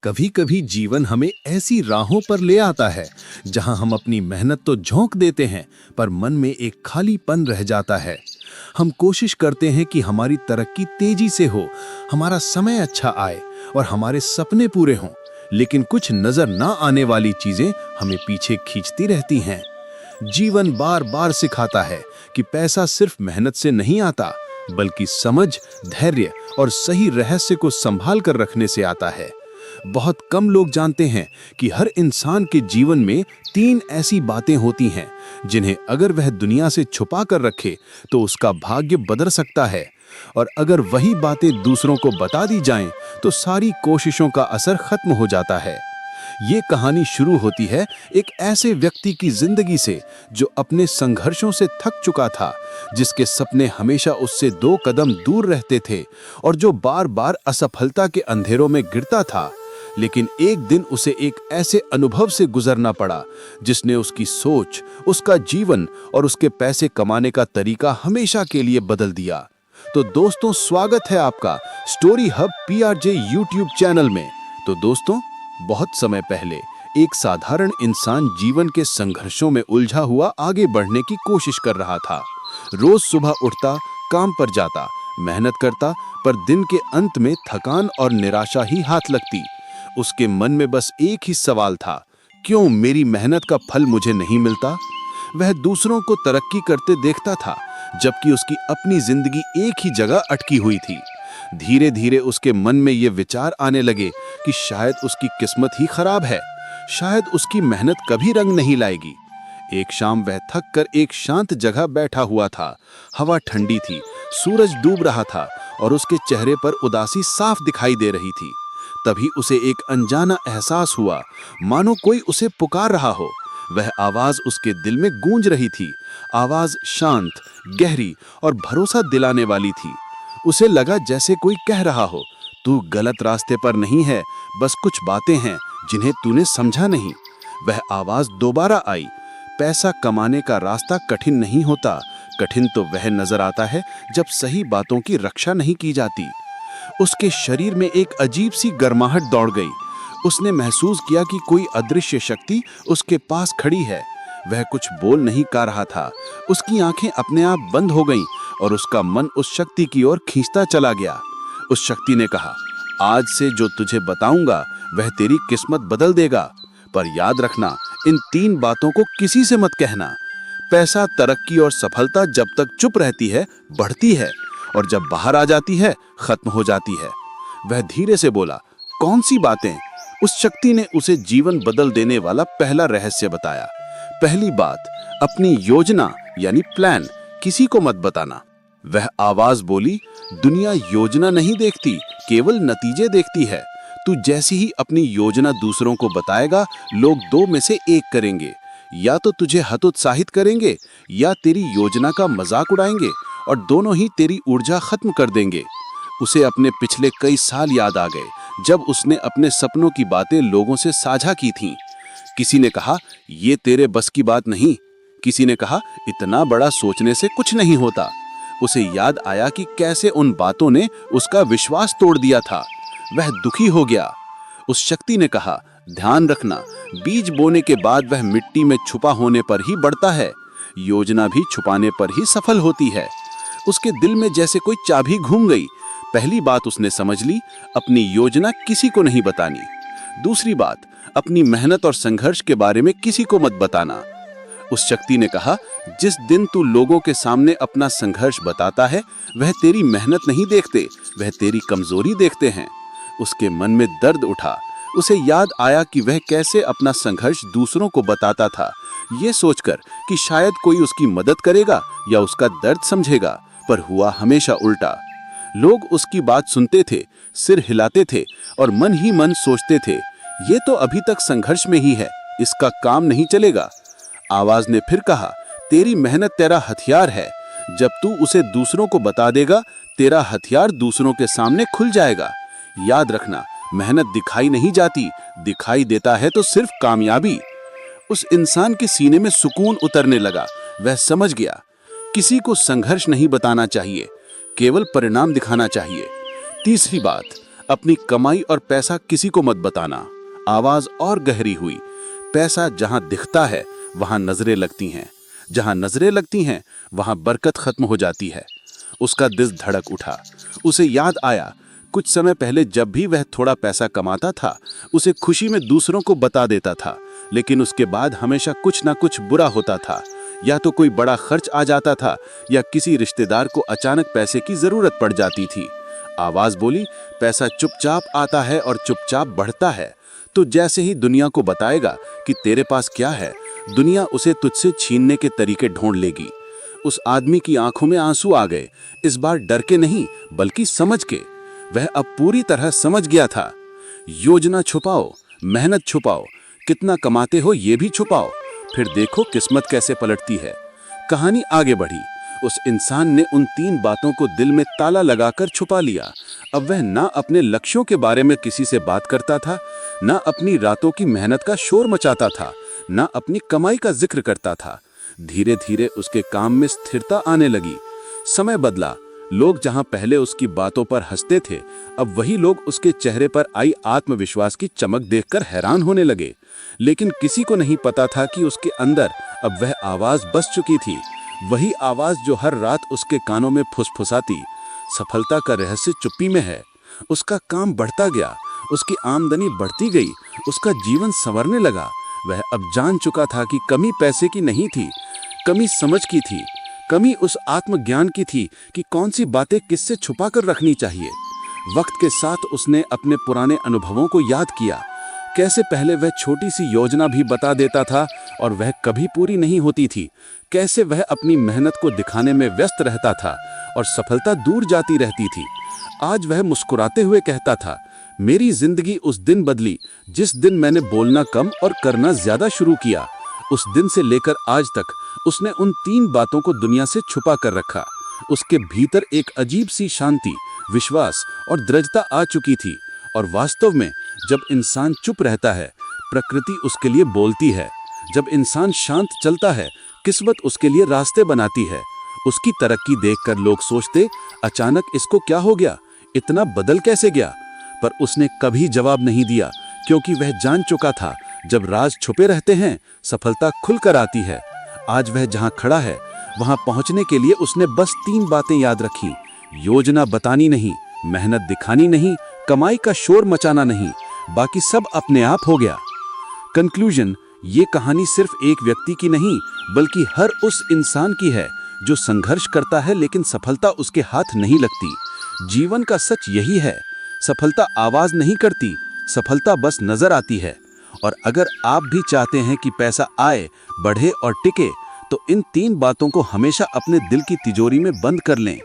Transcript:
कभी कभी जीवन हमें ऐसी राहों पर ले आता है जहां हम अपनी मेहनत तो झोंक देते हैं, पर मन में एक खालीपन रह जाता है। हम कोशिश करते हैं कि हमारी तरक्की तेजी से हो, हमारा समय अच्छा आए और हमारे सपने पूरे हों, लेकिन कुछ नजर ना आने वाली चीजें हमें पीछे खींचती रहती हैं। जीवन बार बार सिखाता है कि पैसा सिर्फ मेहनत से नहीं आता, बल्कि समझ, धैर्य और सही रहस्य को संभाल कर रखने से आता है। बहुत कम लोग जानते हैं कि हर इंसान के जीवन में 3 ऐसी बातें होती हैं जिन्हें अगर वह दुनिया से छुपा कर रखे तो उसका भाग्य बदल सकता है, और अगर वही बातें दूसरों को बता दी जाएं तो सारी कोशिशों का असर खत्म हो जाता है। ये कहानी शुरू होती है एक ऐसे व्यक्ति की जिंदगी से जो अपने संघर्षों से थक चुका था, जिसके सपने हमेशा उससे 2 कदम दूर रहते थे और जो बार बार असफलता के अंधेरों में गिरता था। लेकिन एक दिन उसे एक ऐसे अनुभव से गुजरना पड़ा जिसने उसकी सोच, उसका जीवन और उसके पैसे कमाने का तरीका हमेशा के लिए बदल दिया। तो दोस्तों, स्वागत है आपका story hub PRJ YouTube channel में। तो दोस्तों, बहुत समय पहले एक साधारण इंसान जीवन के संघर्षों में उलझा हुआ आगे बढ़ने की कोशिश कर रहा था। रोज सुबह उठता, काम पर जाता, मेहनत करता, पर दिन के अंत में थकान और निराशा ही हाथ लगती। उसके मन में बस एक ही सवाल था, क्यों मेरी मेहनत का फल मुझे नहीं मिलता? वह दूसरों को तरक्की करते देखता था, जबकि उसकी अपनी जिंदगी एक ही जगह अटकी हुई थी। धीरे धीरे उसके मन में ये विचार आने लगे कि शायद उसकी किस्मत ही खराब है, शायद उसकी मेहनत कभी रंग नहीं लाएगी। एक शाम वह थक कर एक शांत जगह बैठा हुआ था। हवा ठंडी थी, सूरज डूब रहा था और उसके चेहरे पर उदासी साफ दिखाई दे रही थी। तभी उसे एक अनजाना एहसास हुआ, मानो कोई उसे पुकार रहा हो। वह आवाज उसके दिल में गूंज रही थी। आवाज शांत, गहरी और भरोसा दिलाने वाली थी। उसे लगा जैसे कोई कह रहा हो, तू गलत रास्ते पर नहीं है, बस कुछ बातें हैं जिन्हें तूने समझा नहीं। वह आवाज दोबारा आई, पैसा कमाने का रास्ता कठिन नहीं होता, कठिन तो वह नजर आता है जब सही बातों की रक्षा नहीं की जाती। उसके शरीर में एक अजीब सी गर्माहट दौड़ गई। उसने महसूस किया कि कोई अदृश्य शक्ति उसके पास खड़ी है। वह कुछ बोल नहीं पा रहा था। उसकी आंखें अपने आप बंद हो गईं और उसका मन उस शक्ति की ओर खींचता चला गया। उस शक्ति ने कहा, आज से जो तुझे बताऊंगा वह तेरी किस्मत बदल देगा, पर याद रखना, इन 3 बातों को किसी से मत कहना। पैसा, तरक्की और सफलता जब तक चुप रहती है बढ़ती है, और जब बाहर आ जाती है खत्म हो जाती है। वह धीरे से बोला, कौन सी बातें? उस शक्ति ने उसे जीवन बदल देने वाला पहला रहस्य बताया। पहली बात, अपनी योजना यानी प्लान किसी को मत बताना। वह आवाज बोली, दुनिया योजना नहीं देखती, केवल नतीजे देखती है। तू जैसी ही अपनी योजना दूसरों को बताएगा, लोग 2 में से एक करेंगे, या तो तुझे हतोत्साहित करेंगे या तेरी योजना का मजाक उड़ाएंगे, और दोनों ही तेरी ऊर्जा खत्म कर देंगे। उसे अपने पिछले कई साल याद आ गए, जब उसने अपने सपनों की बातें लोगों से साझा की थीं। किसी ने कहा, ये तेरे बस की बात नहीं। किसी ने कहा, इतना बड़ा सोचने से कुछ नहीं होता। उसे याद आया कि कैसे उन बातों ने उसका विश्वास तोड़ दिया था। वह दुखी हो गया। उस शक्ति ने कहा, ध्यान रखना, बीज बोने के बाद वह मिट्टी में छुपा होने पर ही बढ़ता है, योजना भी छुपाने पर ही सफल होती है। उसके दिल में जैसे कोई चाबी घूम गई। पहली बात उसने समझ ली, अपनी योजना किसी को नहीं बतानी। दूसरी बात, अपनी मेहनत और संघर्ष के बारे में किसी को मत बताना। उस शक्ति ने कहा, जिस दिन तू लोगों के सामने अपना संघर्ष बताता है, वह तेरी मेहनत नहीं देखते, वह तेरी कमजोरी देखते हैं। उसके मन में दर्द उठा। उसे याद आया कि वह कैसे अपना संघर्ष दूसरों को बताता था, ये सोचकर कि शायद कोई उसकी मदद करेगा या उसका दर्द समझेगा, पर हुआ हमेशा उल्टा। लोग उसकी बात सुनते थे, सिर हिलाते थे और मन ही मन सोचते थे, ये तो अभी तक संघर्ष में ही है, इसका काम नहीं चलेगा। आवाज ने फिर कहा, तेरी मेहनत तेरा हथियार है, जब तू उसे दूसरों को बता देगा, तेरा हथियार दूसरों के सामने खुल जाएगा। याद रखना, मेहनत दिखाई नहीं जाती, दिखाई देता है तो सिर्फ कामयाबी। उस इंसान के सीने में सुकून उतरने लगा। वह समझ गया, किसी को संघर्ष नहीं बताना चाहिए, केवल परिणाम दिखाना चाहिए। तीसरी बात, अपनी कमाई और पैसा किसी को मत बताना। आवाज और गहरी हुई। पैसा जहां दिखता है वहां नजरें लगती हैं, जहां नजरें लगती हैं वहां बरकत खत्म हो जाती है। उसका दिल धड़क उठा। उसे याद आया कुछ समय पहले जब भी वह थोड़ा पैसा कमाता था, उसे खुशी में दूसरों को बता देता था, लेकिन उसके बाद हमेशा कुछ ना कुछ बुरा होता था। या तो कोई बड़ा खर्च आ जाता था या किसी रिश्तेदार को अचानक पैसे की जरूरत पड़ जाती थी। आवाज बोली, पैसा चुपचाप आता है और चुपचाप बढ़ता है। तो जैसे ही दुनिया को बताएगा कि तेरे पास क्या है, दुनिया उसे तुझसे छीनने के तरीके ढूंढ लेगी। उस आदमी की आंखों में आंसू आ गए, इस बार डर के नहीं बल्कि समझ के। वह अब पूरी तरह समझ गया था। योजना छुपाओ, मेहनत छुपाओ, कितना कमाते हो ये भी छुपाओ, फिर देखो किस्मत कैसे पलटती है। कहानी आगे बढ़ी। उस इंसान ने उन 3 बातों को दिल में ताला लगाकर छुपा लिया। अब वह ना अपने लक्ष्यों के बारे में किसी से बात करता था, ना अपनी रातों की मेहनत का शोर मचाता था, ना अपनी कमाई का जिक्र करता था। धीरे धीरे उसके काम में स्थिरता आने लगी। समय बदला। लोग जहां पहले उसकी बातों पर हंसते थे, अब वही लोग उसके चेहरे पर आई आत्मविश्वास की चमक देखकर हैरान होने लगे। लेकिन किसी को नहीं पता था कि उसके अंदर अब वह आवाज बस चुकी थी, वही आवाज जो हर रात उसके कानों में फुसफुसाती। सफलता का रहस्य चुप्पी में है। उसका काम बढ़ता गया, उसकी आमदनी बढ़ती गई, उसका जीवन संवरने लगा। वह अब जान चुका था कि कमी पैसे की नहीं थी, कमी समझ की थी। कमी उस आत्मज्ञान की थी कि कौन सी बातें किससे छुपा कर रखनी चाहिए। वक्त के साथ उसने अपने पुराने अनुभवों को याद किया। कैसे पहले वह छोटी सी योजना भी बता देता था और वह कभी पूरी नहीं होती थी। कैसे वह अपनी मेहनत को दिखाने में व्यस्त रहता था और सफलता दूर जाती रहती थी। आज वह मुस्कुराते हुए कहता था, मेरी जिंदगी उस दिन बदली जिस दिन मैंने बोलना कम और करना ज्यादा शुरू किया। उस दिन से लेकर आज तक उसने उन 3 बातों को दुनिया से छुपा कर रखा। उसके भीतर एक अजीब सी शांति, विश्वास और दृढ़ता आ चुकी थी। और वास्तव में जब इंसान चुप रहता है, प्रकृति उसके लिए बोलती है। जब इंसान शांत चलता है, किस्मत उसके लिए रास्ते बनाती है। उसकी तरक्की देखकर लोग सोचते, अचानक इसको क्या हो गया, इतना बदल कैसे गया? पर उसने कभी जवाब नहीं दिया, क्योंकि वह जान चुका था जब राज छुपे रहते हैं, सफलता खुलकर आती है। आज वह जहां खड़ा है, वहां पहुंचने के लिए उसने बस 3 बातें याद रखी। योजना बतानी नहीं, मेहनत दिखानी नहीं, कमाई का शोर मचाना नहीं, बाकी सब अपने आप हो गया। कंक्लूजन, ये कहानी सिर्फ एक व्यक्ति की नहीं, बल्कि हर उस इंसान की है जो संघर्ष करता है लेकिन सफलता उसके हाथ नहीं लगती। जीवन का सच यही है, सफलता आवाज नहीं करती, सफलता बस नजर आती है। और अगर आप भी चाहते हैं कि पैसा आए, बढ़े और टिके, तो इन 3 बातों को हमेशा अपने दिल की तिजोरी में बंद कर लें।